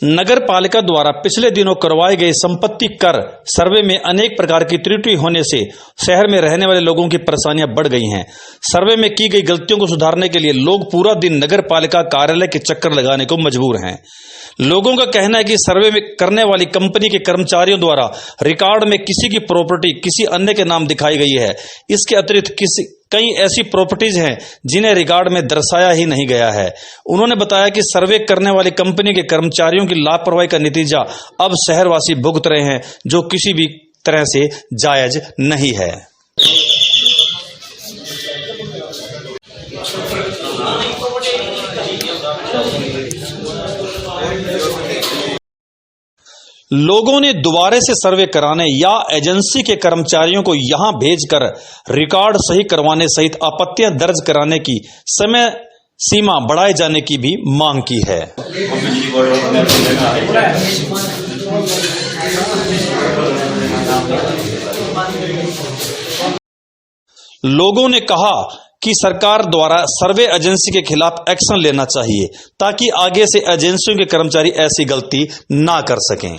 नगर पालिका द्वारा पिछले दिनों करवाए गए संपत्ति कर सर्वे में अनेक प्रकार की त्रुटि होने से शहर में रहने वाले लोगों की परेशानियां बढ़ गई हैं। सर्वे में की गई गलतियों को सुधारने के लिए लोग पूरा दिन नगर पालिका कार्यालय के चक्कर लगाने को मजबूर हैं। लोगों का कहना है कि सर्वे में करने वाली कंपनी के कर्मचारियों द्वारा रिकॉर्ड में किसी की प्रॉपर्टी किसी अन्य के नाम दिखाई गई है। इसके अतिरिक्त कई ऐसी प्रॉपर्टीज हैं जिन्हें रिकॉर्ड में दर्शाया ही नहीं गया है। उन्होंने बताया कि सर्वे करने वाली कंपनी के कर्मचारियों की लापरवाही का नतीजा अब शहरवासी भुगत रहे हैं, जो किसी भी तरह से जायज नहीं है। लोगों ने दोबारा से सर्वे कराने या एजेंसी के कर्मचारियों को यहां भेजकर रिकॉर्ड सही करवाने सहित आपत्तियां दर्ज कराने की समय सीमा बढ़ाए जाने की भी मांग की है। लोगों ने कहा कि सरकार द्वारा सर्वे एजेंसी के खिलाफ एक्शन लेना चाहिए ताकि आगे से एजेंसियों के कर्मचारी ऐसी गलती ना कर सकें।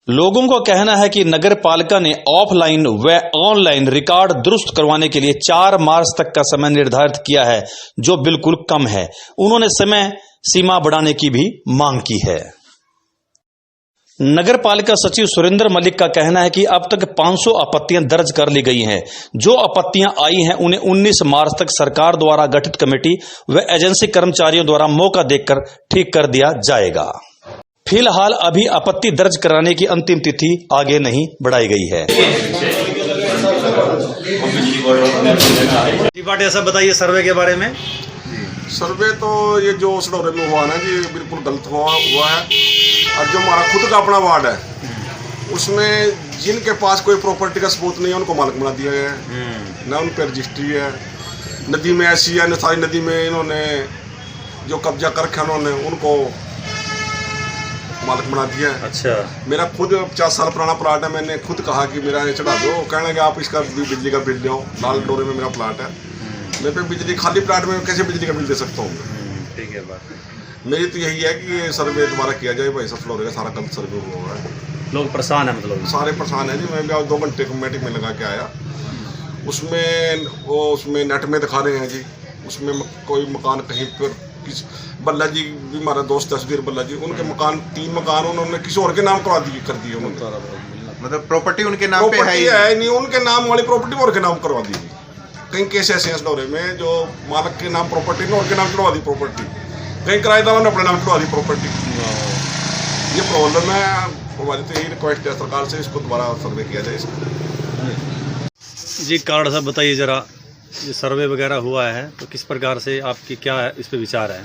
लोगों का कहना है कि नगर पालिका ने ऑफलाइन व ऑनलाइन रिकॉर्ड दुरुस्त करवाने के लिए 4 मार्च तक का समय निर्धारित किया है, जो बिल्कुल कम है। उन्होंने समय सीमा बढ़ाने की भी मांग की है। नगर पालिका सचिव सुरेंद्र मलिक का कहना है कि अब तक 500 आपत्तियां दर्ज कर ली गई हैं। जो आपत्तियां आई हैं उन्हें 19 मार्च तक सरकार द्वारा गठित कमेटी व एजेंसी कर्मचारियों द्वारा मौका देकर ठीक कर दिया जाएगा। फिलहाल अभी आपत्ति दर्ज कराने की अंतिम तिथि आगे नहीं बढ़ाई गई है। ऐसा बताइए सर्वे के बारे में। सर्वे तो ये जो सडौरे में हुआ ना जी, बिल्कुल गलत हुआ है। और जो हमारा खुद का अपना वार्ड है उसमें जिनके पास कोई प्रॉपर्टी का सबूत नहीं है उनको मालिक बना दिया गया है, ना उन पर रजिस्ट्री है। नदी में ऐसी है, सारी नदी में इन्होंने जो कब्जा कर रखा उन्होंने उनको मालिक बना दिया है। अच्छा। मेरा खुद 50 साल पुराना प्लाट है। मैंने खुद कहा कि मेरा ये चढ़ा दो, कहने कि आप इसका बिजली का बिल दो। लाल डोरे में मेरा प्लाट है, मेरे पे बिजली खाली प्लाट में कैसे बिजली का बिल दे सकता हूँ। ठीक है बात। मेरी तो यही है कि ये सर्वे दोबारा किया जाए भाई। सब फ्लोर का सारा गलत सर्वे हुआ है। लोग परेशान है, मतलब सारे परेशान है जी। मैं भी 2 घंटे मीटिंग में लगा के आया। उसमें नेट में दिखा रहे हैं जी, उसमें कोई मकान कहीं पर बल्ला जी भी हमारा दोस्त है सुधीर बल्ला जी, उनके मकान 3 मकान उन्होंने किसी और के नाम करवा दिए कर दिए उन्होंने। मतलब प्रॉपर्टी उनके नाम पे है नहीं, उनके नाम वाली प्रॉपर्टी और के नाम करवा दी। कहीं केस ऐसे हैं सडौरे में जो मालिक के नाम प्रॉपर्टी ने और के नाम चढ़वा दी प्रॉपर्टी, कहीं किराएदारों ने अपने नाम चढ़वा दी प्रॉपर्टी। ये प्रॉब्लम है। हमारी तो यही रिक्वेस्ट है सरकार से, इसको दोबारा सर्वे किया जाए इसको। जी कार्ड साहब बताइए जरा, ये सर्वे वगैरह हुआ है तो किस प्रकार से आपकी क्या इस पे विचार है?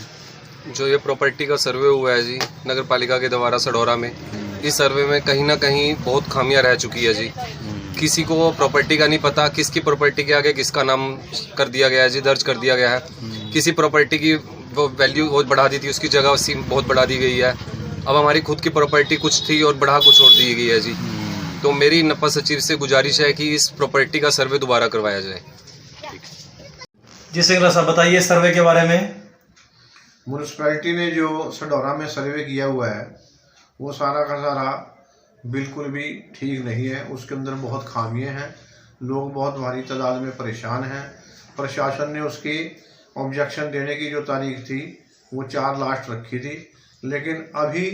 जो ये प्रॉपर्टी का सर्वे हुआ है जी नगर पालिका के द्वारा सडौरा में, इस सर्वे में कहीं ना कहीं बहुत खामियां रह चुकी है जी। किसी को प्रॉपर्टी का नहीं पता, किसकी प्रॉपर्टी के आगे किसका नाम कर दिया गया है जी, दर्ज कर दिया गया है। किसी प्रॉपर्टी की वो वैल्यू बहुत बढ़ा दी थी, उसकी जगह सीम बहुत बढ़ा दी गई है। अब हमारी खुद की प्रॉपर्टी कुछ थी और बढ़ा कुछ और दी गई है जी। तो मेरी नपा सचिव से गुजारिश है कि इस प्रॉपर्टी का सर्वे दोबारा करवाया जाए। जी सिंगला साहब बताइए सर्वे के बारे में। म्यूनिसिपैलिटी ने जो सडौरा में सर्वे किया हुआ है वो सारा का सारा बिल्कुल भी ठीक नहीं है। उसके अंदर बहुत खामियां हैं, लोग बहुत भारी तादाद में परेशान हैं। प्रशासन ने उसकी ऑब्जेक्शन देने की जो तारीख थी वो 4 लास्ट रखी थी, लेकिन अभी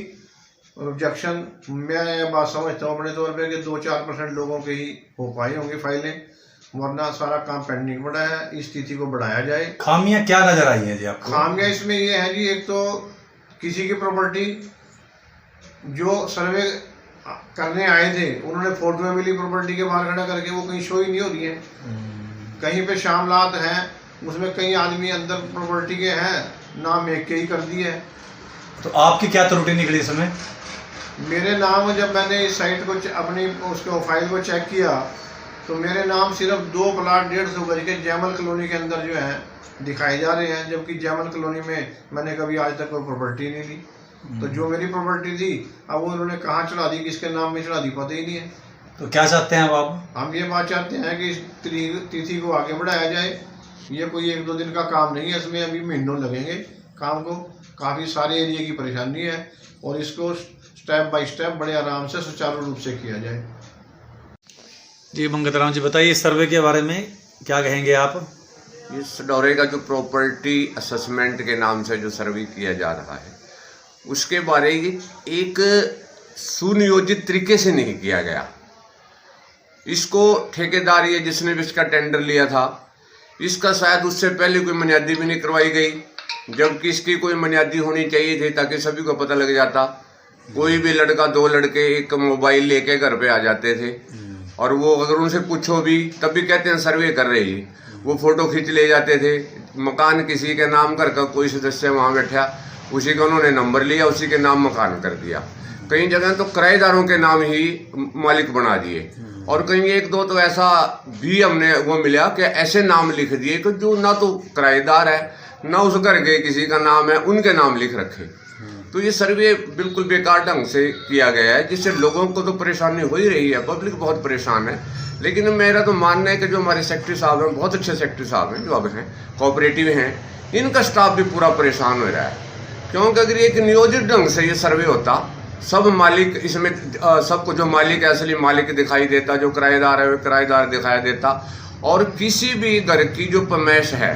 ऑब्जेक्शन मैं बात समझता हूँ अपने तौर पे कि 2-4% लोगों के ही हो पाई होंगी फाइलें, वरना सारा काम पेंडिंग पड़ा है। इस तिथि को बढ़ाया जाए। खामियां क्या नजर आई हैं जी आपको? खामियां इसमें ये है जी, एक तो किसी की प्रॉपर्टी जो सर्वे करने आए थे उन्होंने फोटो में मिली प्रॉपर्टी के बाहर खड़ा करके वो कहीं शो ही नहीं हो रही है। कहीं पे शामलात हैं, उसमें कई आदमी अंदर प्रॉपर्टी के हैं, नाम एक के ही कर दिए। तो आपकी क्या त्रुटि निकली इसमें? मेरे नाम जब मैंने इस साइट को अपनी उसको फाइल को चेक किया तो मेरे नाम सिर्फ 2 प्लाट 150 गज के जैमल कॉलोनी के अंदर जो है दिखाए जा रहे हैं, जबकि जैमल कॉलोनी में मैंने कभी आज तक कोई प्रॉपर्टी नहीं ली। तो जो मेरी प्रॉपर्टी थी अब वो उन्होंने कहाँ चढ़ा दी, किसके नाम में चढ़ा दी, पता ही नहीं है। तो क्या चाहते हैं अब आप? हम ये बात चाहते हैं कि इस तिथि को आगे बढ़ाया जाए ये कोई 1-2 दिन का काम नहीं है, इसमें अभी महीनों लगेंगे काम को। काफ़ी सारे एरिया की परेशानी है और इसको स्टेप बाय स्टेप बड़े आराम से सुचारू रूप से किया जाए। जी मंगतराम जी बताइए, सर्वे के बारे में क्या कहेंगे आप? इस दौरे का जो प्रॉपर्टी असेसमेंट के नाम से जो सर्वे किया जा रहा है, उसके बारे में एक सुनियोजित तरीके से नहीं किया गया। इसको ठेकेदार ये जिसने भी इसका टेंडर लिया था, इसका शायद उससे पहले कोई बुनियादी भी नहीं करवाई गई, जबकि इसकी कोई बुनियादी होनी चाहिए थी ताकि सभी को पता लग जाता। कोई भी लड़का 2 लड़के एक मोबाइल लेके घर पे आ जाते थे और वो अगर उनसे पूछो भी तब भी कहते हैं सर्वे कर रहे हैं। वो फोटो खींच ले जाते थे। मकान किसी के नाम घर का कोई सदस्य वहाँ बैठा, उसी का उन्होंने नंबर लिया, उसी के नाम मकान कर दिया। कई जगह तो किराएदारों के नाम ही मालिक बना दिए और कहीं 1-2 तो ऐसा भी हमने वो मिला कि ऐसे नाम लिख दिए कि जो ना तो किराएदार है ना उस घर के किसी का नाम है, उनके नाम लिख रखे। तो ये सर्वे बिल्कुल बेकार ढंग से किया गया है, जिससे लोगों को तो परेशानी हो ही रही है, पब्लिक बहुत परेशान है। लेकिन मेरा तो मानना है कि जो हमारे सेक्रेटरी साहब हैं, बहुत अच्छे सेक्रेटरी साहब हैं जो अब हैं, कोऑपरेटिव हैं, इनका स्टाफ भी पूरा परेशान हो रहा है। क्योंकि अगर एक नियोजित ढंग से ये सर्वे होता, सब मालिक इसमें सबको जो मालिक है असली मालिक दिखाई देता, जो किराएदार है वो किराएदार दिखाई देता, और किसी भी घर की जो पैमाइश है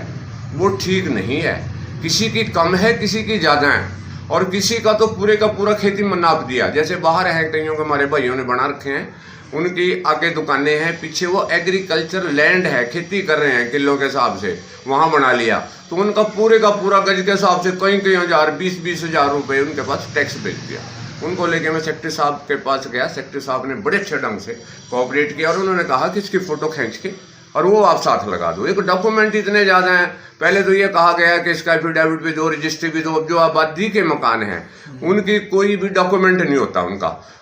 वो ठीक नहीं है। किसी की कम है, किसी की ज़्यादा है, और किसी का तो पूरे का पूरा खेती में नाप दिया। जैसे बाहर है, कईयों के हमारे भाइयों ने बना रखे हैं, उनकी आगे दुकानें हैं, पीछे वो एग्रीकल्चर लैंड है, खेती कर रहे हैं किलो के हिसाब से, वहाँ बना लिया। तो उनका पूरे का पूरा गज के हिसाब से कई हज़ार 20-20 हज़ार रुपये उनके पास टैक्स भेज दिया। उनको लेके मैं सेक्रेटरी साहब के पास गया, सेक्रेटरी साहब ने बड़े अच्छे ढंग से कोऑपरेट किया और उन्होंने कहा कि इसकी फ़ोटो खींच के और वो आप साथ लगा दो। एक डॉक्यूमेंट इतने ज़्यादा हैं, पहले तो ये कहा गया कि इसका एफिडेविट भी दो, रजिस्ट्री भी दो। अब जो आबादी के मकान हैं उनकी कोई भी डॉक्यूमेंट नहीं होता,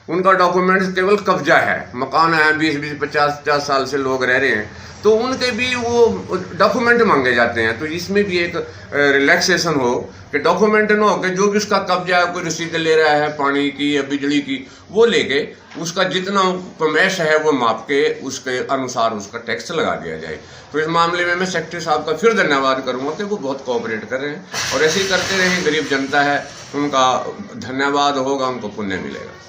उनका डॉक्यूमेंट केवल कब्जा है। मकान है 20-20, 50-50 साल से लोग रह रहे हैं, तो उनके भी वो डॉक्यूमेंट मांगे जाते हैं। तो इसमें भी एक रिलैक्सेशन हो कि डॉक्यूमेंट ना हो कि जो भी उसका कब्जा है, कोई रसीद ले रहा है पानी की या बिजली की, वो लेके उसका जितना पैमाइश है वो माप के उसके अनुसार उसका टैक्स लगा दिया जाए। तो इस मामले में मैं सेक्रेटरी साहब का फिर धन्यवाद करूंगा कि वो बहुत कोऑपरेट कर रहे हैं और ऐसे ही करते रहें। गरीब जनता है, उनका धन्यवाद होगा, उनको पुण्य मिलेगा।